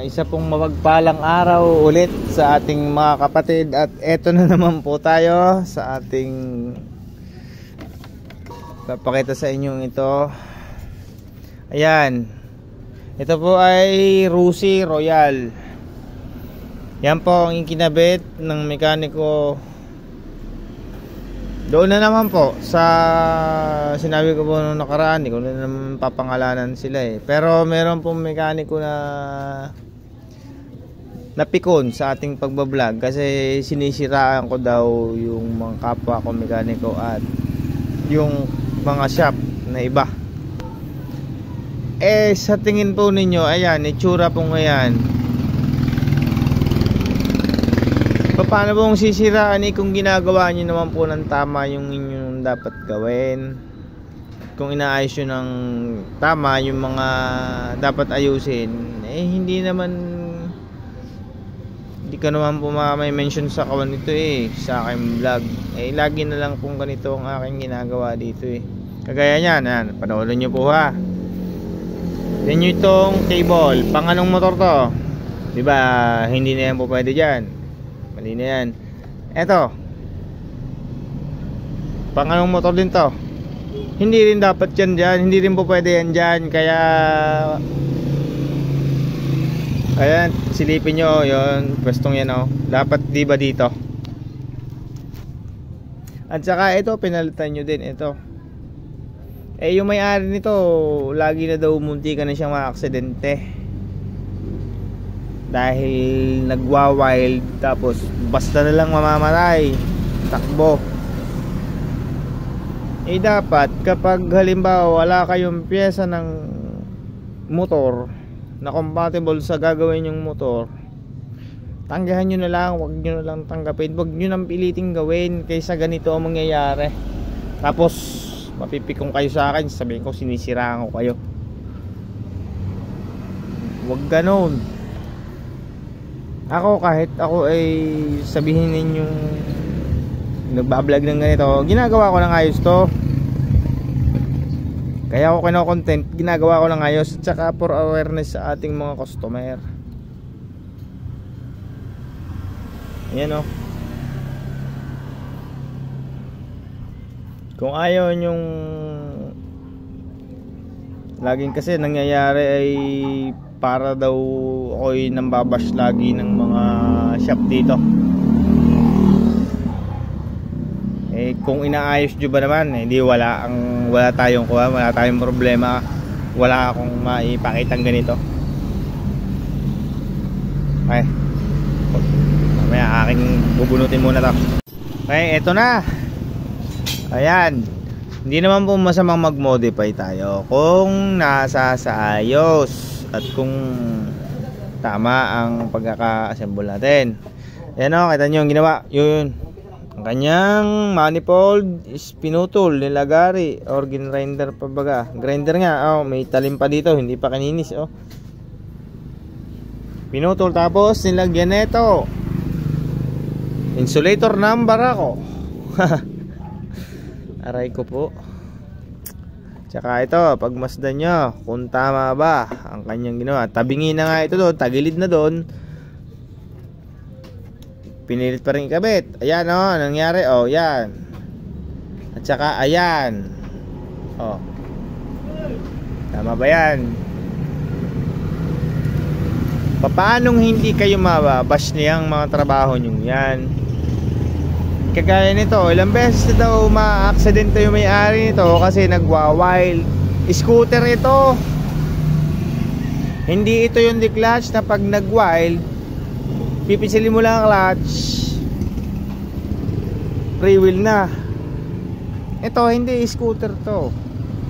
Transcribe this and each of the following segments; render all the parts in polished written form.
Isa pong mapagpalang araw ulit sa ating mga kapatid. At eto na naman po tayo sa ating papakita sa inyong ito. Ayan, ito po ay Rusi Royal. Yan po ang ikinabit ng mekaniko. Doon na naman po sa sinabi ko po nung nakaraan, hindi ko na naman papangalanan sila pero meron pong mekaniko na napikon sa ating pagbablog kasi sinisiraan ko daw yung mga kapwa ko mekaniko at yung mga shop na iba. Sa tingin po ninyo, ayan, itsura po ngayon. Paano pong sisiraan kung ginagawa nyo naman po ng tama yung inyong dapat gawin? Kung inaayos nyo ng tama yung mga dapat ayusin, hindi ka naman po may mention sa kawan nito sa aking vlog. Lagi na lang pong ganito ang aking ginagawa dito Kagaya nyan, ayan, panoorin nyo po ha. Yan nyo itong cable, pang anong motor to? Diba, hindi na yan po pwede dyan. Mali na yan. Eto, pang anong motor din to? Hindi rin dapat yan dyan. Hindi rin po pwede yan dyan. Kaya ayan, silipin nyo yun, pwestong yan dapat diba dito. At saka ito, pinalitan nyo din ito. Yung may-ari nito, lagi na daw munti ka na siyang maaksidente dahil nagwa-wild, tapos basta na lang mamamatay, takbo. Dapat kapag halimbawa wala kayong pyesa ng motor na compatible sa gagawin yung motor, tanggahan nyo na lang, wag nyo na lang tanggapin, wag nyo nang piliting gawin kaysa ganito ang mangyayari. Tapos mapipikong kayo sa akin, sabihin ko sinisiraan ko kayo. Wag ganon. Ako, kahit ako ay sabihin ninyong nagbablog ng ganito, ginagawa ko ng ayos to. Kaya ako kino-content, ginagawa ko ng ayos. At saka for awareness sa ating mga customer. Ayan kung ayaw nyong laging kasi nangyayari ay para daw ako'y nambabash lagi ng mga shop dito. Kung inaayos nyo ba naman, hindi wala tayong problema. Wala akong maipakitang ganito. Mamaya aking bubunutin muna to. Eto na. Ayan, hindi naman po masamang mag-modify tayo kung nasa sa ayos at kung tama ang pagkaka-assemble natin. Ayan kita nyo yung ginawa. Yun, ang kanyang manifold is pinutol, nilagari or grinder pa baga. Grinder nga, may talim pa dito, hindi pa kaninis pinutol, tapos nilagyan neto insulator number ako. Aray ko po. Tsaka ito, pagmasdan nyo kung tama ba ang kanyang ginawa. Tabingin na nga ito doon, tagilid na doon. Pinilit pa rin ikabit. Ayan nangyari yan. At saka ayan. Tama ba yan? Paanong hindi kayo mababash niyang mga trabaho nyo yan? Kagaya nito, ilang beses na daw ma-aksidente yung may-ari nito kasi nagwa-wild. Scooter ito. Hindi ito yung di-clutch na pag nag-wild, pipisilin mo lang ang clutch, free wheel na. Ito, hindi scooter to.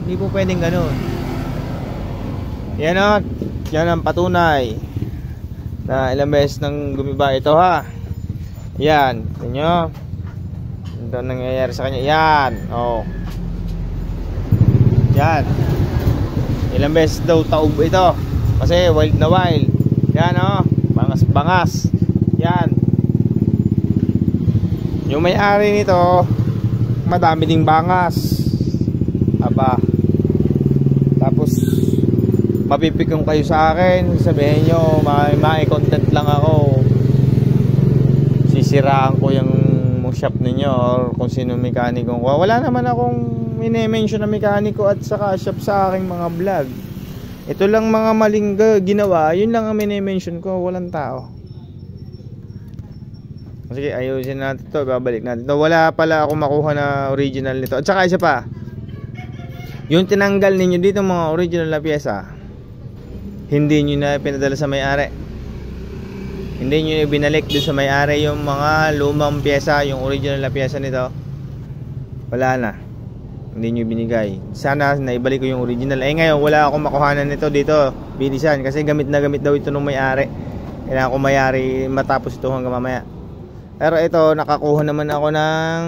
Hindi po pwedeng ganun. Yan ang patunay na ilang beses nang gumiba ito Yan, tingnan nyo. Ito nangyayari sa kanya. Yan. Yan. Ilang beses daw taob ito kasi wild na wild. Yan bangas. Yan. Yung may-ari nito, madami ding bangas. Tapos mapipikong kayo sa akin, sabihin nyo may content lang ako, sisiraan ko yung shop ninyo or kung sino mekaniko ko. Wala naman akong mini-mention na mekaniko at saka shop sa aking mga vlog. Ito lang mga maling ginawa, yun lang ang mini-mention ko, walang tao. Sige, ayusin natin to, babalik natin to. Wala pala ako makuha na original nito. At saka isa pa, yung tinanggal ninyo dito mga original na pyesa, hindi nyo na pinadala sa may-ari. Hindi nyo binalik doon sa may-ari yung mga lumang pyesa, yung original na pyesa nito. Wala na. Hindi nyo binigay. Sana naibalik ko yung original. Eh ngayon wala akong makuhanan nito dito, bilisan, kasi gamit na gamit daw ito ng may-ari. Kailangan ko may-ari matapos ito hanggang mamaya. Pero ito, nakakuha naman ako ng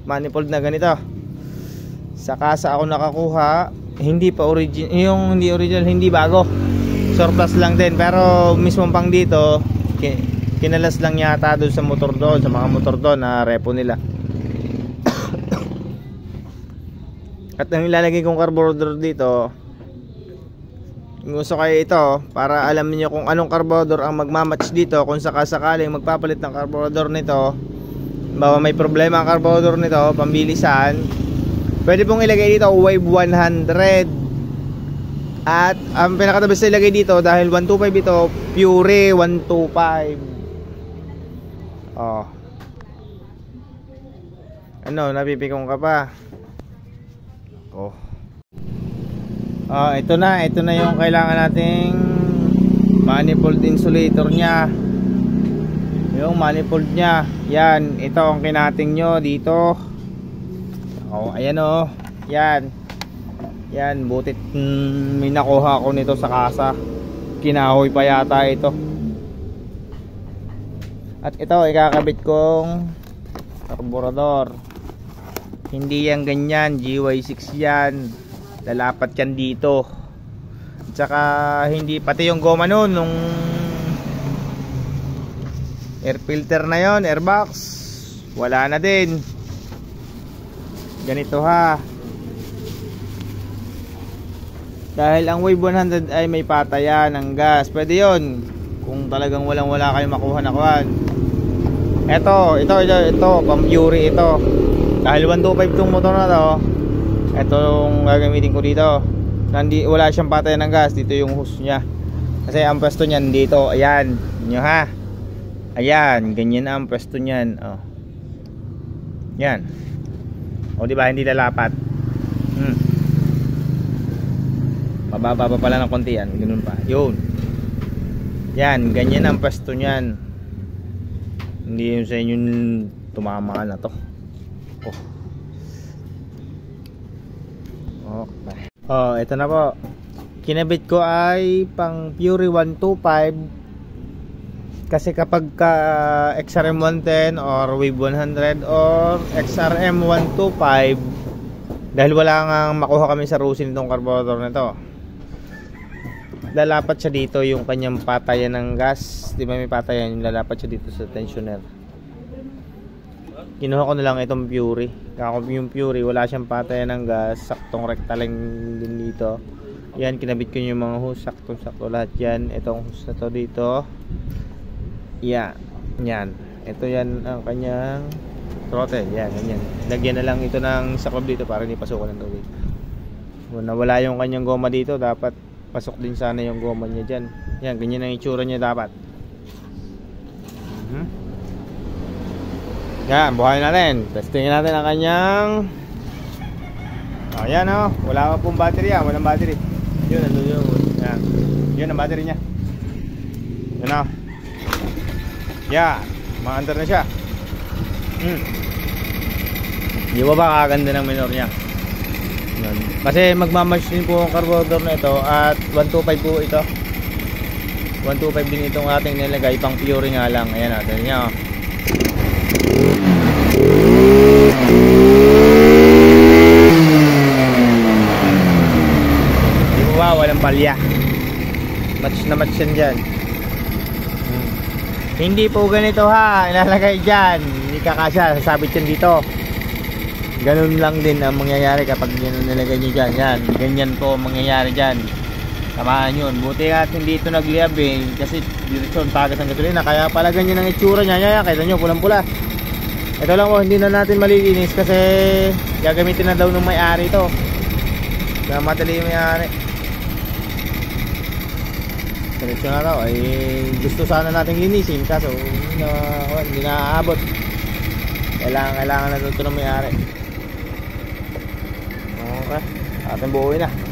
manifold na ganito. Sa kasa ako nakakuha, hindi pa original, yung hindi original, hindi bago. Surplus lang din, pero mismo pang dito, kinalas lang yata doon sa motor doon, sa mga motor doon na repo nila. At ang ilalagay kong carburetor dito, gusto kayo ito para alam niyo kung anong carburetor ang magmamatch dito. Kung sakasakaling magpapalit ng carburetor nito, bawa may problema ang carburetor nito, pambilisan, pwede pong ilagay dito Wave 100. At ang pinakatabas na ilagay dito, dahil 125 ito, Pure 125. Oh. Ano, napipikong ka pa? Oh. Ito na yung kailangan nating manifold insulator nya. Yung manifold nya, yan, ito ang kinating nyo dito. Ayan yan. Yan, butit may nakuha ko nito sa kasa. Kinahoy pa yata ito. At ito, ikakabit kong carburetor. Hindi yan ganyan, GY6 yan. Lalapat yan dito. At saka hindi, pati yung goma nun, nung air filter na yon, airbox, wala na din. Ganito ha, dahil ang Wave 100 ay may patayan ng gas. Pwede yon kung talagang wala kayong makuha na kuhan. Ito pang Pure ito. Dahil 125 tong motor na to, itong gagamitin ko dito. Wala siyang patayan ng gas. Dito yung hose nya, kasi ang pwesto nyan dito. Ayan nyo ha, ayan, ganyan ang pwesto nyan. Yan. Diba hindi lalapat. Mababa pa pala ng konti yan. Ganun pa. Yun. Yan, ganyan ang pwesto nyan. Hindi yun sa inyo tumama na to. Okay. Ito na po. Kinabit ko ay pang Pure 125. Kasi kapag ka XRM 110 or Wave 100 or XRM 125, dahil wala nga makuha kami sa rusin itong carburetor na to, lalapat siya dito yung kanyang patayan ng gas. Di ba may patayan, lalapat siya dito sa tensioner. Kinuha ko na lang itong Pure. Yung Pure, wala siyang patayan ng gas, saktong rekta lang din dito. Yan, kinabit ko yung mga hose, saktong-sakto lahat yan. Itong hose na to dito, yan. Ito yan ang kanyang throttle. Yan, ganyan. Lagyan na lang ito ng saklob dito para hindi pasukan ng tubig. Wala yung kanyang goma dito, dapat pasok din sana yung goma niya dyan. Yan, ganyan ang itsura niya dapat. Yan, buhayin natin. Testingin natin ang kanyang yan wala pa pong battery yan. Walang battery. Yun, yan. Yun ang battery niya. Yan yan, maandar na siya. Di ba kaganda ng minor niya? Yan. Kasi magmamatch din po ang carburetor na ito. At 125 po ito. 125 din itong ating nilagay. Pang Pure nga lang. Ayan natin niya. Di ba walang palya. Match na match yan dyan. Hindi po ganito ha, ilalagay dyan, hindi kakasya, sasabit yan dito. Ganun lang din ang mangyayari kapag yan nilagay nyo dyan. Yan, ganyan po ang mangyayari dyan Tamaan yun. Buti at hindi ito nagliab eh. Kasi diretsyon tagas ng gasolina. Kaya pala ganyan ang itsura niya. Yan, kita nyo, pulang-pula. Ito lang hindi na natin malilinis kasi gagamitin na daw ng may-ari ito. Kaya madali yung may-ari. Diretsyon na daw. Ay gusto sana natin linisin. Kaso hindi na aabot. Kailangan na ito ng may-ari. Okay. Ating buuin na.